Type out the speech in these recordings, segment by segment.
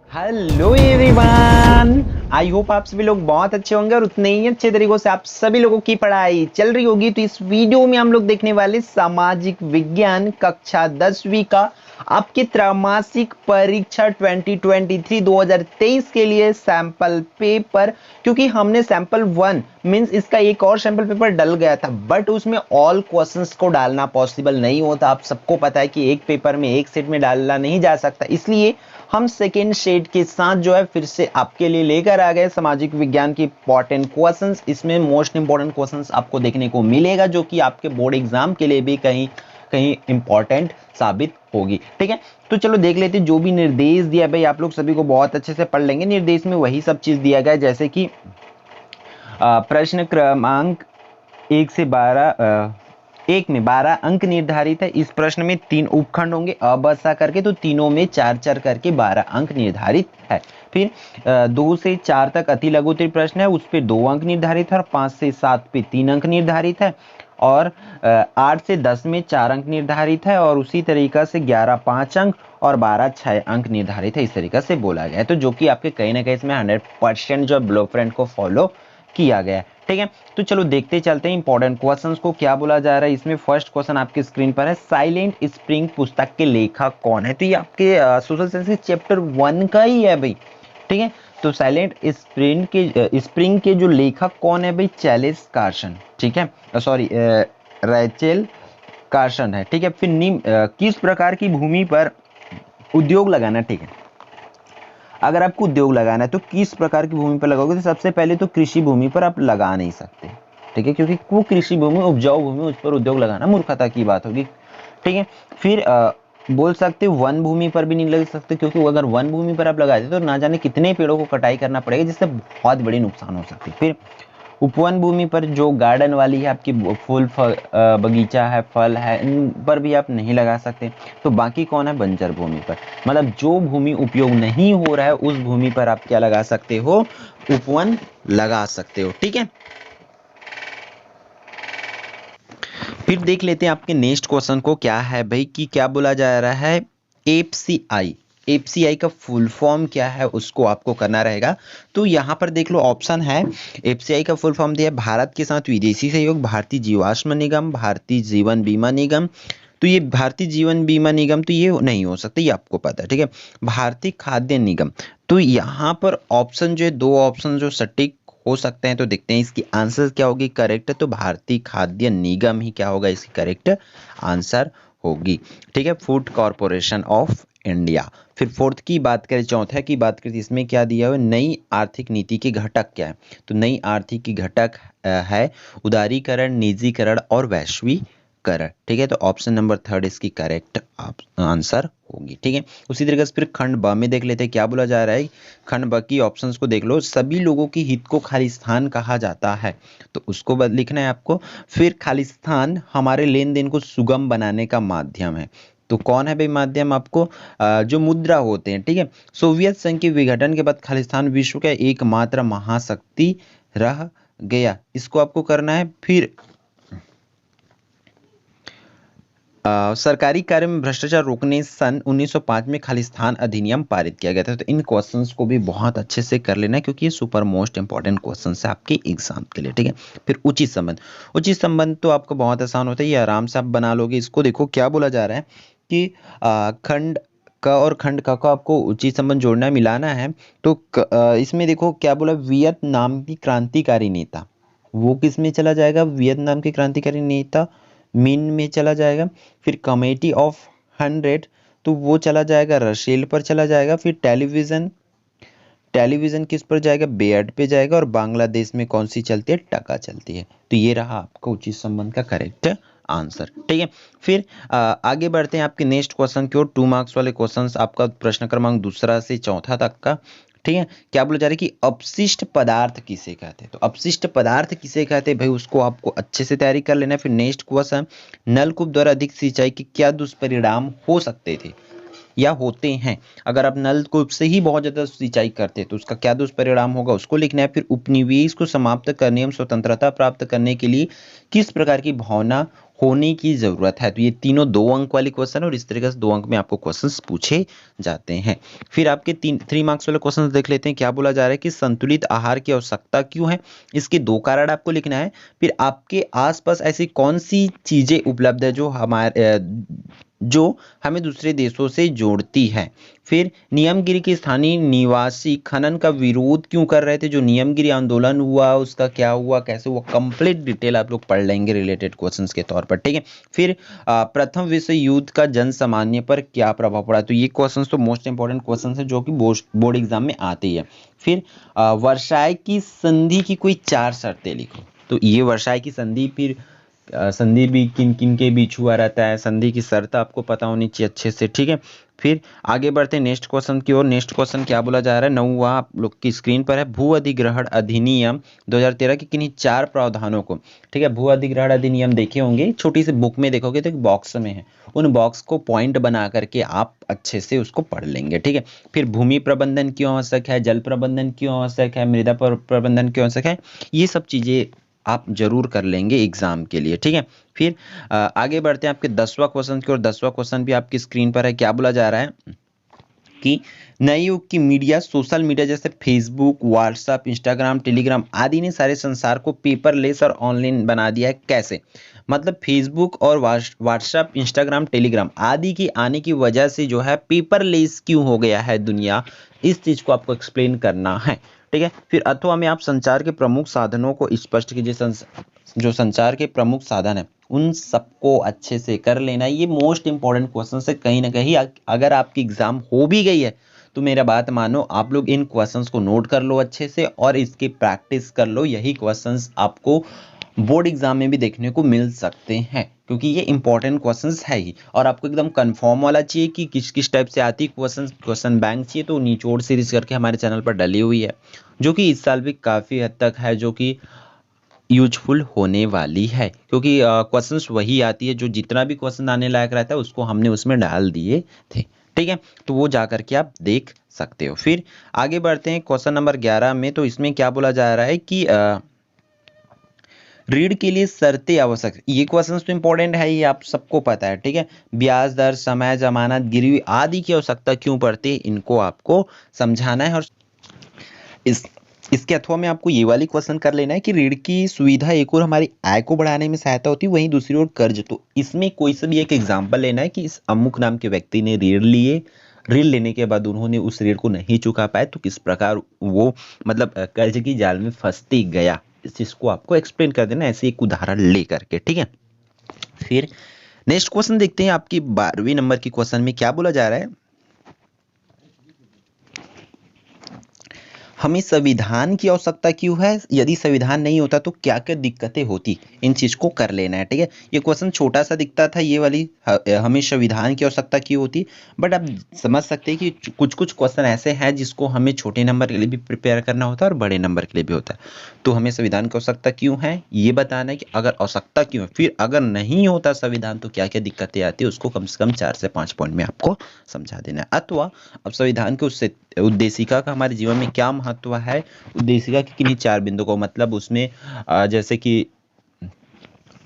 Hello everyone, I hope आप सभी लोग बहुत अच्छे होंगे और उतने ही अच्छे तरीकों से आप सभी लोगों की पढ़ाई चल रही होगी। तो इस वीडियो में हम लोग देखने वाले सामाजिक विज्ञान कक्षा 10वीं का आपके त्रैमासिक परीक्षा 2023 के लिए सैंपल पेपर, क्योंकि हमने सैंपल 1 मींस इसका एक और सैंपल पेपर डल गया था, बट उसमें ऑल क्वेश्चंस को डालना पॉसिबल नहीं होता। आप सबको पता है कि एक पेपर में एक सेट में डालना नहीं जा सकता, इसलिए हम सेकेंड सेट के साथ जो है फिर से आपके लिए लेकर आ गए सामाजिक विज्ञान के इंपॉर्टेंट क्वेश्चंस। इसमें मोस्ट इंपॉर्टेंट क्वेश्चंस आपको देखने को मिलेगा, जो कि आपके बोर्ड एग्जाम के लिए भी कहीं कहीं इंपॉर्टेंट साबित होगी। ठीक है, तो चलो देख लेते हैं जो भी निर्देश दिया भाई, आप लोग सभी को बहुत अच्छे से पढ़ लेंगे। निर्देश में वही सब चीज दिया गया, जैसे कि प्रश्न क्रमांक 1 में 12 अंक निर्धारित है। इस प्रश्न में 3 उपखंड होंगे अ ब स करके, तो तीनों में 4 करके 12 अंक निर्धारित है। फिर 2 से 4 तक अति लघुत्तरीय प्रश्न है, उस पर 2 अंक निर्धारित है, और 5 से 7 पे 3 अंक निर्धारित है, और 8 से 10 में 4 अंक निर्धारित है, और उसी तरीका से 11 5 अंक और 12 6 अंक निर्धारित है। इस तरीका से बोला गया है, तो जो कि आपके कहीं ना कहीं इसमें 100% जो ब्लूप्रिंट को फॉलो किया गया है। ठीक है, तो चलो देखते चलते हैं इंपॉर्टेंट क्वेश्चंस को क्या बोला जा रहा है। इसमें फर्स्ट क्वेश्चन आपकी स्क्रीन पर है, साइलेंट स्प्रिंग पुस्तक के लेखक कौन है। तो ये आपके सोशल साइंस के चैप्टर 1 का ही है भाई। ठीक है, तो साइलेंट स्प्रिंग के जो लेखक कौन है भाई, चैलेस कार्सन। ठीक है, सॉरी रैचेल कार्सन है। ठीक है, फिर किस प्रकार की भूमि पर उद्योग लगाना। ठीक है, अगर आपको उद्योग लगाना है तो किस प्रकार की भूमि पर लगाओगे, तो सबसे पहले तो कृषि भूमि पर आप लगा नहीं सकते। ठीक है, क्योंकि वो कृषि भूमि उपजाऊ भूमि, उस पर उद्योग लगाना मूर्खता की बात होगी। ठीक है, फिर बोल सकते हो वन भूमि पर भी नहीं लगा सकते, क्योंकि अगर वन भूमि पर आप लगाते तो ना जाने कितने पेड़ों को कटाई करना पड़ेगा, जिससे बहुत बड़ी नुकसान हो सकती है। फिर उपवन भूमि पर जो गार्डन वाली है आपकी, फूल बगीचा है, फल है, इन पर भी आप नहीं लगा सकते। तो बाकी कौन है, बंजर भूमि पर, मतलब जो भूमि उपयोग नहीं हो रहा है उस भूमि पर आप क्या लगा सकते हो, उपवन लगा सकते हो। ठीक है, फिर देख लेते हैं आपके नेक्स्ट क्वेश्चन को क्या है भाई, कि क्या बोला जा रहा है, एफसीआई। एफसीआई का फुल फॉर्म क्या है उसको आपको करना रहेगा। तो यहाँ पर देख लो ऑप्शन है, एफसीआई का फुल फॉर्म दिया है, भारत के साथ विदेशी सहयोग, भारतीय जीवाश्म निगम, भारतीय जीवन बीमा निगम। तो ये भारतीय जीवन बीमा निगम तो ये नहीं हो सकता, ये आपको पता है। ठीक है, भारतीय खाद्य निगम। तो यहाँ पर ऑप्शन जो है, 2 ऑप्शन जो सटीक हो सकते हैं, तो देखते हैं इसकी आंसर क्या होगी करेक्ट। तो भारतीय खाद्य निगम ही क्या होगा, इसकी करेक्ट आंसर होगी। ठीक है, फूड कॉरपोरेशन ऑफ इंडिया। फिर फोर्थ की बात करें, चौथा की बात करें, इसमें क्या दिया हुआ है, नई आर्थिक नीति के घटक क्या है। तो नई आर्थिक की घटक है उदारीकरण, निजीकरण और वैश्वीकरण। ठीक है, तो ऑप्शन नंबर 3 इसकी करेक्ट आंसर होगी। ठीक है, उसी तरीके से फिर खंड ब में देख लेते हैं क्या बोला जा रहा है। खंड ब की ऑप्शंस को देख लो, सभी लोगों की हित को खालिस्तान कहा जाता है, तो उसको लिखना है आपको। फिर खालिस्तान हमारे लेन देन को सुगम बनाने का माध्यम है, तो कौन है भाई माध्यम, आपको जो मुद्रा होते हैं। ठीक है, सोवियत संघ के विघटन के बाद खालिस्तान विश्व का एकमात्र महाशक्ति रह गया, इसको आपको करना है। फिर सरकारी कार्य में भ्रष्टाचार रोकने सन 1905 में खालिस्तान अधिनियम पारित किया गया था। तो इन क्वेश्चंस को भी बहुत अच्छे से कर लेना है, क्योंकि ये सुपर मोस्ट इंपॉर्टेंट क्वेश्चंस है आपके एग्जाम के लिए। ठीक है, फिर उचित संबंध। उचित संबंध तो आपको बहुत आसान होता है, ये आराम से आप बना लोगे। इसको देखो क्या बोला जा रहा है कि खंड क और खंड क को आपको उचित संबंध जोड़ना है, मिलाना है। तो इसमें देखो क्या बोला, वियतनाम की क्रांतिकारी नेता, वो किस में चला जाएगा, वियतनाम के क्रांतिकारी नेता मीन में चला जाएगा। फिर कमेटी ऑफ 100, तो वो चला जाएगा रसेल पर चला जाएगा। फिर टेलीविजन, टेलीविजन किस पर जाएगा, बेयड पे जाएगा। और बांग्लादेश में कौन सी चलती है, टका चलती है। तो ये रहा आपका उचित संबंध का करेक्ट आंसर। ठीक है, फिर आगे बढ़ते हैं आपके नेक्स्ट क्वेश्चन की ओर। 2 मार्क्स वाले क्वेश्चंस, आपका प्रश्न क्रमांक 2 से 4 तक का। ठीक है, क्या बोला जा रहा है कि अपशिष्ट पदार्थ किसे कहते हैं। तो अपशिष्ट पदार्थ किसे कहते हैं भाई, उसको आपको अच्छे से तैयारी कर लेना है। फिर नेक्स्ट क्वेश्चन, नलकूप द्वारा अधिक सिंचाई के क्या दुष्परिणाम हो सकते थे या होते हैं। अगर आप नलकूप से ही बहुत ज्यादा सिंचाई करते हैं तो उसका क्या दुष्परिणाम होगा, उसको लिखना है। फिर उपनिवेश को समाप्त करने एवं स्वतंत्रता प्राप्त करने के लिए किस प्रकार की भावना होने की ज़रूरत है। तो ये तीनों 2 अंक वाले क्वेश्चन है और इस तरीके से 2 अंक में आपको क्वेश्चंस पूछे जाते हैं। फिर आपके 3 मार्क्स वाले क्वेश्चन देख लेते हैं। क्या बोला जा रहा है कि संतुलित आहार की आवश्यकता क्यों है? इसके 2 कारण आपको लिखना है। फिर आपके आसपास ऐसी कौन सी चीज़ें उपलब्ध है जो हमें दूसरे देशों से जोड़ती है। फिर नियमगिरी के स्थानीय निवासी खनन का विरोध क्यों कर रहे थे? जो नियमगिरी आंदोलन हुआ उसका क्या हुआ, कैसे हुआ, कंप्लीट डिटेल आप लोग पढ़ लेंगे रिलेटेड क्वेश्चंस के तौर पर, ठीक है। फिर प्रथम विश्व युद्ध का जन सामान्य पर क्या प्रभाव पड़ा? तो ये क्वेश्चंस तो मोस्ट इंपॉर्टेंट क्वेश्चंस है जो कि बोर्ड एग्जाम में आते ही है। फिर वर्साय की संधि की कोई 4 शर्तें लिखो। तो ये वर्साय की संधि, फिर संधि भी किन किन के बीच हुआ रहता है, संधि की शर्त आपको पता होनी चाहिए अच्छे से, ठीक है। फिर आगे बढ़ते हैं नेक्स्ट क्वेश्चन की ओर। नेक्स्ट क्वेश्चन क्या बोला जा रहा है? 9वां आप लोग की स्क्रीन पर है। भू अधिग्रहण अधिनियम 2013 के किन्हीं 4 प्रावधानों को, ठीक है। भू अधिग्रहण अधिनियम देखे होंगे, छोटी सी बुक में देखोगे तो एक बॉक्स में है, उन बॉक्स को पॉइंट बना करके आप अच्छे से उसको पढ़ लेंगे, ठीक है। फिर भूमि प्रबंधन क्यों आवश्यक है, जल प्रबंधन क्यों आवश्यक है, मृदा प्रबंधन क्यों आवश्यक है, ये सब चीज़ें आप जरूर कर लेंगे एग्जाम के लिए, ठीक है। फिर आगे बढ़ते हैं आपके 10वां क्वेश्चन की ओर। 10वां क्वेश्चन भी आपकी स्क्रीन पर है। क्या बोला जा रहा है कि नए युग की मीडिया, सोशल मीडिया जैसे फेसबुक, व्हाट्सएप, इंस्टाग्राम, टेलीग्राम आदि ने सारे संसार को पेपरलेस और ऑनलाइन बना दिया है। कैसे? मतलब फेसबुक और व्हाट्सएप, इंस्टाग्राम, टेलीग्राम आदि के आने की वजह से जो है पेपरलेस क्यों हो गया है दुनिया, इस चीज को आपको एक्सप्लेन करना है, ठीक है। फिर अथवा में आप संचार के प्रमुख साधनों को स्पष्ट कीजिए। जो संचार के प्रमुख साधन है उन सबको अच्छे से कर लेना। ये मोस्ट इंपॉर्टेंट क्वेश्चन है। कहीं ना कहीं अगर आपकी एग्जाम हो भी गई है तो मेरा बात मानो, आप लोग इन क्वेश्चंस को नोट कर लो अच्छे से और इसकी प्रैक्टिस कर लो। यही क्वेश्चंस आपको बोर्ड एग्जाम में भी देखने को मिल सकते हैं क्योंकि ये इंपॉर्टेंट क्वेश्चंस है ही। और आपको एकदम कंफर्म वाला चाहिए कि किस किस टाइप से आती क्वेश्चन बैंक चाहिए, तो निचोड़ सीरीज करके हमारे चैनल पर डली हुई है जो कि इस साल भी काफ़ी हद तक है, जो कि यूजफुल होने वाली है क्योंकि क्वेश्चंस वही आती है जो जितना भी क्वेश्चन आने लायक रहता है उसको हमने उसमें डाल दिए थे, ठीक है। तो वो जा करके आप देख सकते हो। फिर आगे बढ़ते हैं क्वेश्चन नंबर 11 में। तो इसमें क्या बोला जा रहा है कि ऋण के लिए शर्तें आवश्यक। ये क्वेश्चन तो इंपॉर्टेंट है, ये आप सबको पता है, ठीक है। ब्याज दर, समय, जमानत, गिरवी आदि की आवश्यकता क्यों पड़ती है, इनको आपको समझाना है। और इसके अथवा में आपको ये वाली क्वेश्चन कर लेना है कि ऋण की सुविधा एक और हमारी आय को बढ़ाने में सहायता होती है, वहीं दूसरी ओर कर्ज। तो इसमें कोई सा भी एक एग्जाम्पल लेना है कि इस अमुक नाम के व्यक्ति ने ऋण लेने के बाद उन्होंने उस ऋण को नहीं चुका पाए तो किस प्रकार वो मतलब कर्ज की जाल में फंसती गया, इस चीज को आपको एक्सप्लेन कर देना ऐसे एक उदाहरण ले करके, ठीक है। फिर नेक्स्ट क्वेश्चन देखते हैं आपकी 12वीं नंबर की क्वेश्चन में क्या बोला जा रहा है। हमें संविधान की आवश्यकता क्यों है, यदि संविधान नहीं होता तो क्या क्या दिक्कतें होती, इन चीज को कर लेना है, ठीक है। ये क्वेश्चन छोटा सा दिखता था, ये वाली हमें संविधान की आवश्यकता क्यों होती, बट आप समझ सकते हैं कि कुछ कुछ क्वेश्चन ऐसे हैं जिसको हमें छोटे नंबर के लिए भी प्रिपेयर करना होता है और बड़े नंबर के लिए भी होता है। तो हमें संविधान की आवश्यकता क्यों है ये बताना है कि अगर आवश्यकता क्यों है, फिर अगर नहीं होता संविधान तो क्या क्या दिक्कतें आती है, उसको कम से कम 4 से 5 पॉइंट में आपको समझा देना है। अथवा अब संविधान के उससे उद्देशिका का हमारे जीवन में क्या महत्व है, उद्देशिका के किन्हीं 4 बिंदु को, मतलब उसमें जैसे कि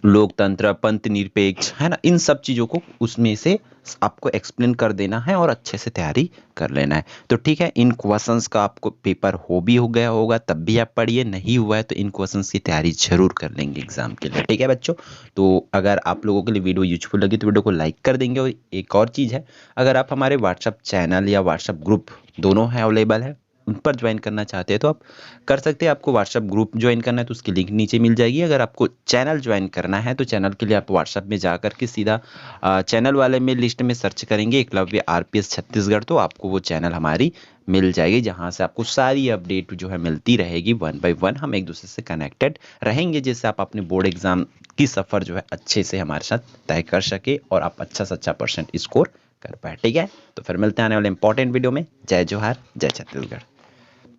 लोकतंत्र, पंथ निरपेक्ष, है ना, इन सब चीजों को उसमें से आपको एक्सप्लेन कर देना है और अच्छे से तैयारी कर लेना है। तो ठीक है, इन क्वेश्चंस का आपको पेपर हो गया होगा तब भी आप पढ़िए, नहीं हुआ है तो इन क्वेश्चंस की तैयारी जरूर कर लेंगे एग्जाम के लिए, ठीक है बच्चों। तो अगर आप लोगों के लिए वीडियो यूजफुल लगी तो वीडियो को लाइक कर देंगे। और एक और चीज़ है, अगर आप हमारे व्हाट्सअप चैनल या व्हाट्सअप ग्रुप दोनों है अवेलेबल है, उन पर ज्वाइन करना चाहते हैं तो आप कर सकते हैं। आपको व्हाट्सएप ग्रुप ज्वाइन करना है तो उसकी लिंक नीचे मिल जाएगी। अगर आपको चैनल ज्वाइन करना है तो चैनल के लिए आप व्हाट्सएप में जा करके सीधा चैनल वाले में लिस्ट में सर्च करेंगे एकलव्य RPS छत्तीसगढ़, तो आपको वो चैनल हमारी मिल जाएगी जहां से आपको सारी अपडेट जो है मिलती रहेगी 1 बाय 1। हम एक दूसरे से कनेक्टेड रहेंगे जिससे आप अपने बोर्ड एग्जाम की सफ़र जो है अच्छे से हमारे साथ तय कर सके और आप अच्छा से अच्छा % स्कोर कर पाए, ठीक है। तो फिर मिलते हैं आने वाले इंपॉर्टेंट वीडियो में। जय जोहार, जय छत्तीसगढ़।